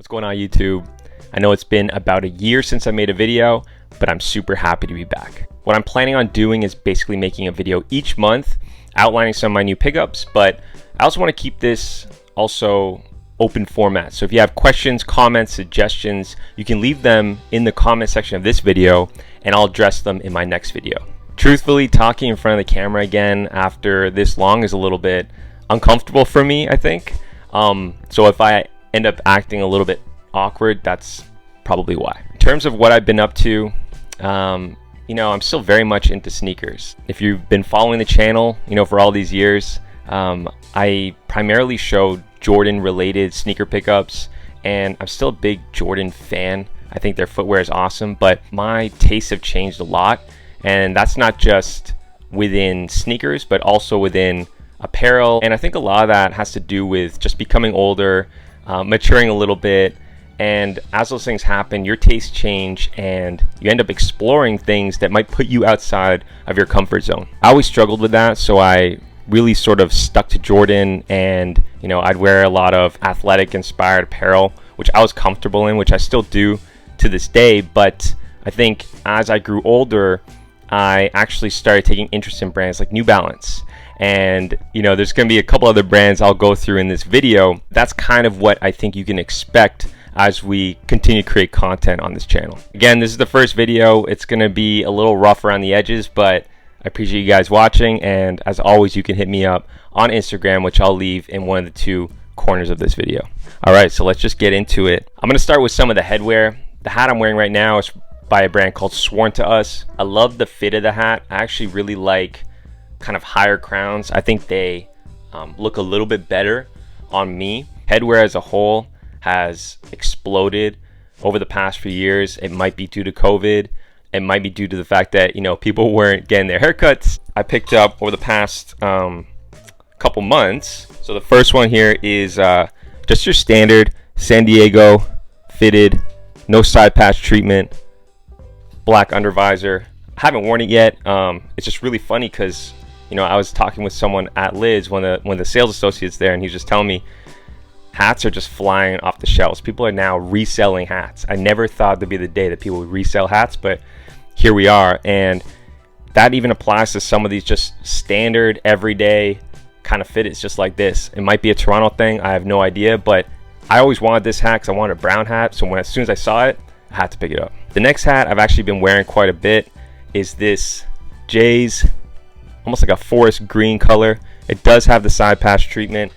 What's going on, YouTube? I know it's been about a year since I made a video, but I'm super happy to be back. What I'm planning on doing is basically making a video each month outlining some of my new pickups, but I also want to keep this also open format. So if you have questions, comments, suggestions, you can leave them in the comment section of this video and I'll address them in my next video. Truthfully, talking in front of the camera again after this long is a little bit uncomfortable for me, I think. So if I end up acting a little bit awkward, that's probably why. In terms of what I've been up to, I'm still very much into sneakers. If you've been following the channel, for all these years, I primarily show Jordan related sneaker pickups, and I'm still a big Jordan fan. I think their footwear is awesome, but my tastes have changed a lot, and that's not just within sneakers, but also within apparel. And I think a lot of that has to do with just becoming older, maturing a little bit, and as those things happen, your tastes change and you end up exploring things that might put you outside of your comfort zone. I always struggled with that, so I really sort of stuck to Jordan, and I'd wear a lot of athletic inspired apparel, which I was comfortable in, which I still do to this day. But I think as I grew older, I actually started taking interest in brands like New Balance. And there's going to be a couple other brands I'll go through in this video. That's kind of what I think you can expect as we continue to create content on this channel. Again, this is the first video. It's going to be a little rough around the edges, but I appreciate you guys watching. And as always, you can hit me up on Instagram, which I'll leave in one of the two corners of this video. All right, so let's just get into it. I'm going to start with some of the headwear. The hat I'm wearing right now is by a brand called Sworn to Us. I love the fit of the hat. I actually really like kind of higher crowns. I think they look a little bit better on me. Headwear as a whole has exploded over the past few years. It might be due to COVID. It might be due to the fact that people weren't getting their haircuts. I picked up over the past couple months. So the first one here is just your standard San Diego fitted, no side patch treatment, black undervisor. I haven't worn it yet. It's just really funny because I was talking with someone at Lids, one of the sales associates there, and he was just telling me hats are just flying off the shelves. People are now reselling hats. I never thought there'd be the day that people would resell hats, but here we are. And that even applies to some of these just standard everyday kind of fit. It's just like this. It might be a Toronto thing, I have no idea, but I always wanted this hat because I wanted a brown hat. So as soon as I saw it, I had to pick it up. The next hat I've actually been wearing quite a bit is this Jay's, almost like a forest green color. It does have the side patch treatment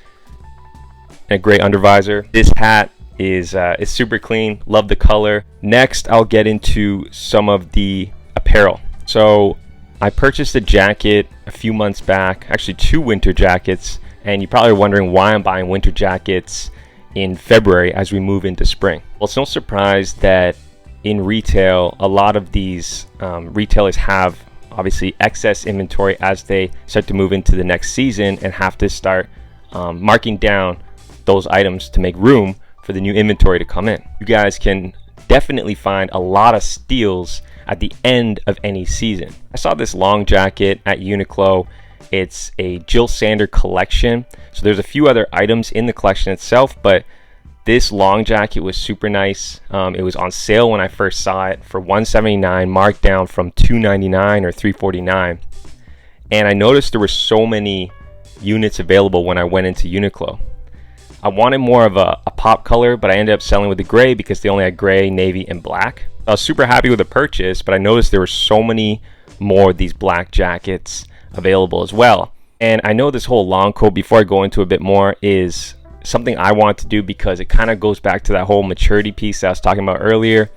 and a great undervisor. This hat is super clean. Love the color. Next, I'll get into some of the apparel. So I purchased a jacket a few months back, actually 2 winter jackets, and you're probably wondering why I'm buying winter jackets in February as we move into spring. Well, it's no surprise that in retail, a lot of these retailers have obviously excess inventory as they start to move into the next season and have to start marking down those items to make room for the new inventory to come in. You guys can definitely find a lot of steals at the end of any season. I saw this long jacket at Uniqlo. It's a Jill Sander collection. So there's a few other items in the collection itself, but this long jacket was super nice. It was on sale when I first saw it for $179, marked down from $299 or $349. And I noticed there were so many units available when I went into Uniqlo. I wanted more of a pop color, but I ended up selling with the gray because they only had gray, navy, and black. I was super happy with the purchase, but I noticed there were so many more of these black jackets available as well. And I know this whole long coat, before I go into a bit more, is something I want to do because it kind of goes back to that whole maturity piece that I was talking about earlier.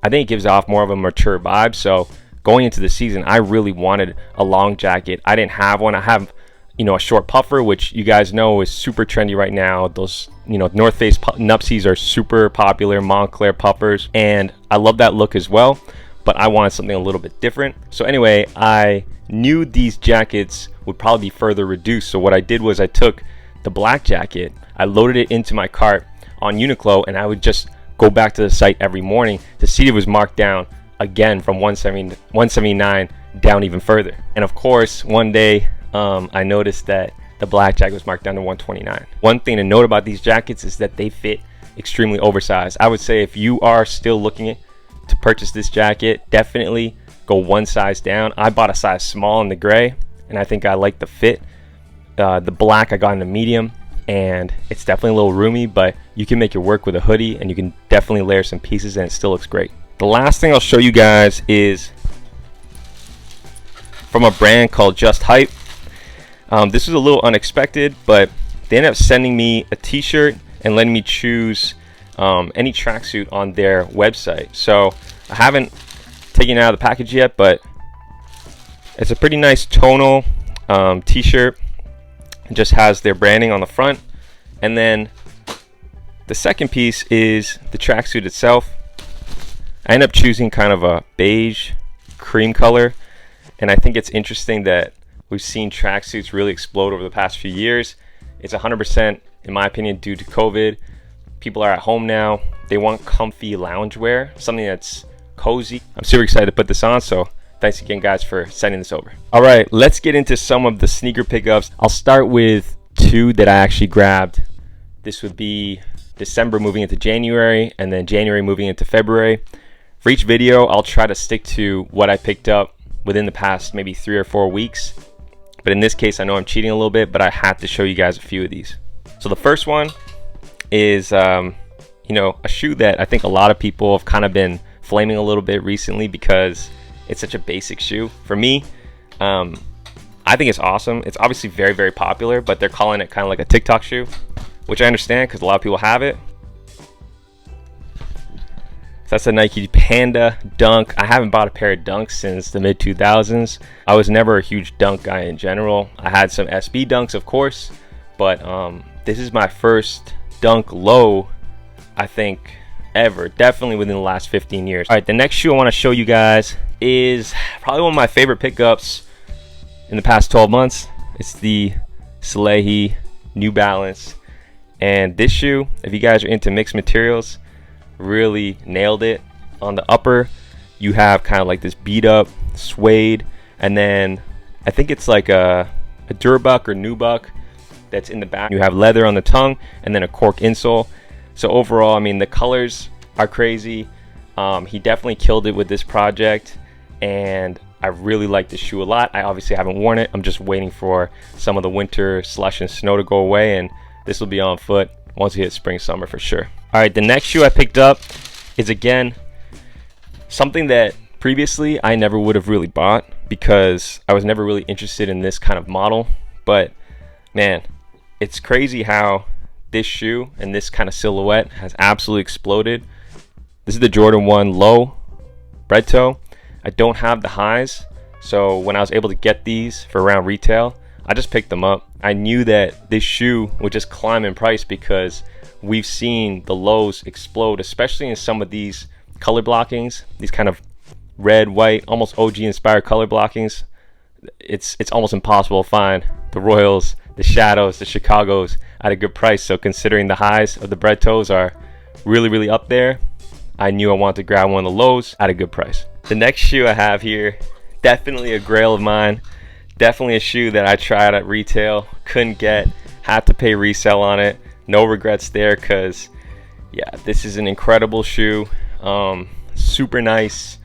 I think it gives off more of a mature vibe. So going into the season, I really wanted a long jacket. I didn't have one. I have a short puffer, which you guys know is super trendy right now. Those North Face Nupsies are super popular, Montclair puffers, and I love that look as well, but I wanted something a little bit different. So anyway, I knew these jackets would probably be further reduced, so what I did was I took the black jacket, I loaded it into my cart on Uniqlo, and I would just go back to the site every morning to see if it was marked down again from 179 down even further. And of course, one day I noticed that the black jacket was marked down to 129. One thing to note about these jackets is that they fit extremely oversized. I would say if you are still looking to purchase this jacket, definitely go one size down. I bought a size small in the gray, and I think I like the fit. The black I got in the medium, and it's definitely a little roomy, but you can make it work with a hoodie, and you can definitely layer some pieces and it still looks great. The last thing I'll show you guys is from a brand called Just Hype. This was a little unexpected, but they ended up sending me a t-shirt and letting me choose any tracksuit on their website. So I haven't taken it out of the package yet, but it's a pretty nice tonal t-shirt. It just has their branding on the front, and then the second piece is the tracksuit itself. I ended up choosing kind of a beige cream color, and I think it's interesting that we've seen tracksuits really explode over the past few years. It's 100%, in my opinion, due to COVID. People are at home now. They want comfy loungewear, something that's cozy. I'm super excited to put this on, so thanks again, guys, for sending this over. All right, let's get into some of the sneaker pickups. I'll start with two that I actually grabbed. This would be December moving into January, and then January moving into February. For each video, I'll try to stick to what I picked up within the past maybe 3 or 4 weeks. But in this case, I know I'm cheating a little bit, but I had to show you guys a few of these. So the first one is, a shoe that I think a lot of people have kind of been flaming a little bit recently because it's such a basic shoe. For me, I think it's awesome. It's obviously very, very popular, but they're calling it kind of like a TikTok shoe, which I understand because a lot of people have it. So that's a Nike Panda Dunk. I haven't bought a pair of Dunks since the mid-2000s. I was never a huge Dunk guy in general. I had some SB Dunks, of course, but this is my first Dunk low, I think, ever. Definitely within the last 15 years. All right, the next shoe I want to show you guys is probably one of my favorite pickups in the past 12 months. It's the Salehe New Balance. And this shoe, if you guys are into mixed materials, really nailed it. On the upper, you have kind of like this beat up suede, and then I think it's like a Durbuck or Nubuck that's in the back. You have leather on the tongue and then a cork insole. So overall, I mean, the colors are crazy. He definitely killed it with this project, and I really like this shoe a lot. I obviously haven't worn it. I'm just waiting for some of the winter slush and snow to go away, and this will be on foot once we hit spring, summer for sure. All right, the next shoe I picked up is, again, something that previously I never would have really bought because I was never really interested in this kind of model. But man, it's crazy how this shoe and this kind of silhouette has absolutely exploded. This is the Jordan 1 Low Bred Toe. I don't have the highs, so when I was able to get these for around retail, I just picked them up. I knew that this shoe would just climb in price because we've seen the lows explode, especially in some of these color blockings, these kind of red, white, almost OG inspired color blockings. It's almost impossible to find the Royals, the Shadows, the Chicagos at a good price. So considering the highs of the Bred Toes are really, really up there, I knew I wanted to grab one of the lows at a good price. The next shoe I have here, definitely a grail of mine. Definitely a shoe that I tried at retail, couldn't get, had to pay resale on it. No regrets there, because yeah, this is an incredible shoe. Super nice.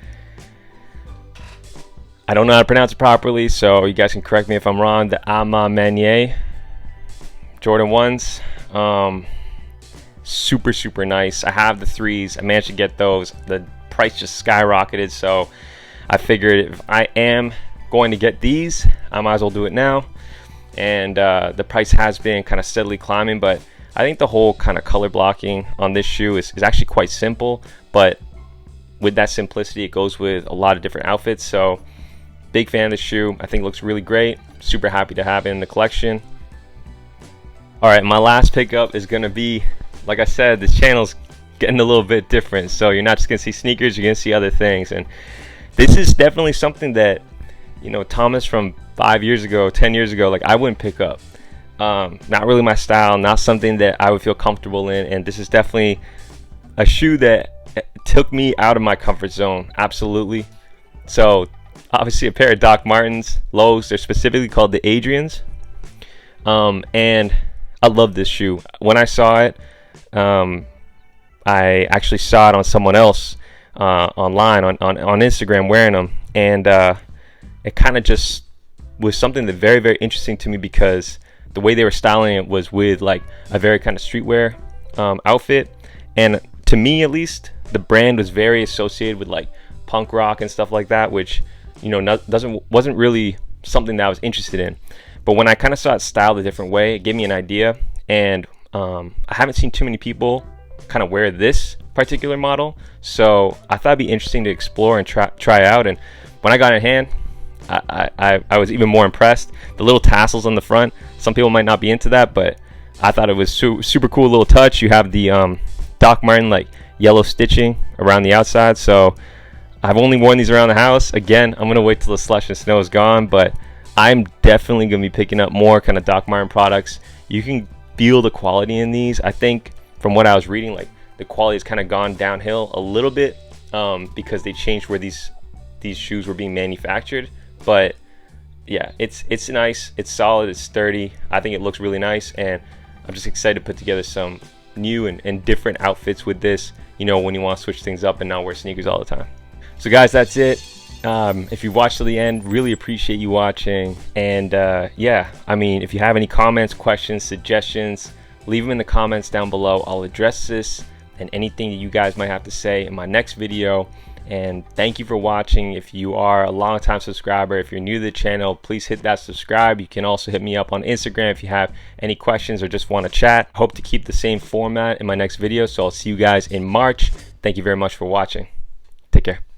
I don't know how to pronounce it properly, so you guys can correct me if I'm wrong. The Ma Maniere Jordan 1s. Super, super nice. I have the 3s. I managed to get those. The price just skyrocketed, so I figured if I am going to get these, I might as well do it now. And the price has been kind of steadily climbing, but I think the whole kind of color blocking on this shoe is actually quite simple, but with that simplicity, it goes with a lot of different outfits. So big fan of the shoe. I think it looks really great. Super happy to have it in the collection. All right, my last pickup is gonna be, like I said, this channel's getting a little bit different, so you're not just gonna see sneakers, you're gonna see other things. And this is definitely something that, you know, Thomas from 5 years ago, 10 years ago, like, I wouldn't pick up. Not really my style, not something that I would feel comfortable in, and this is definitely a shoe that took me out of my comfort zone. Absolutely. So obviously a pair of Doc Martens lows. They're specifically called the Adrians, and I love this shoe. When I saw it, I actually saw it on someone else online on Instagram wearing them, and it kind of just was something that very, very interesting to me, because the way they were styling it was with like a very kind of streetwear outfit, and to me at least, the brand was very associated with like punk rock and stuff like that, which, you know, wasn't really something that I was interested in. But when I kind of saw it styled a different way, it gave me an idea, and I haven't seen too many people kind of wear this particular model, so I thought it'd be interesting to explore and try out. And when I got it in hand, I was even more impressed. The little tassels on the front, some people might not be into that, but I thought it was super cool little touch. You have the Doc Marten like yellow stitching around the outside, so I've only worn these around the house. Again, I'm gonna wait till the slush and snow is gone, but I'm definitely gonna be picking up more kind of Doc Marten products. You can feel the quality in these. I think from what I was reading, like the quality has kind of gone downhill a little bit because they changed where these shoes were being manufactured. But yeah, it's nice, it's solid, it's sturdy. I think it looks really nice, and I'm just excited to put together some new and different outfits with this, you know, when you want to switch things up and not wear sneakers all the time. So guys, that's it. If you watched to the end, really appreciate you watching. And yeah, I mean, if you have any comments, questions, suggestions, leave them in the comments down below. I'll address this and anything that you guys might have to say in my next video. And thank you for watching. If you are a long-time subscriber, if you're new to the channel, please hit that subscribe. You can also hit me up on Instagram if you have any questions or just want to chat. I hope to keep the same format in my next video, so I'll see you guys in March. Thank you very much for watching. Take care.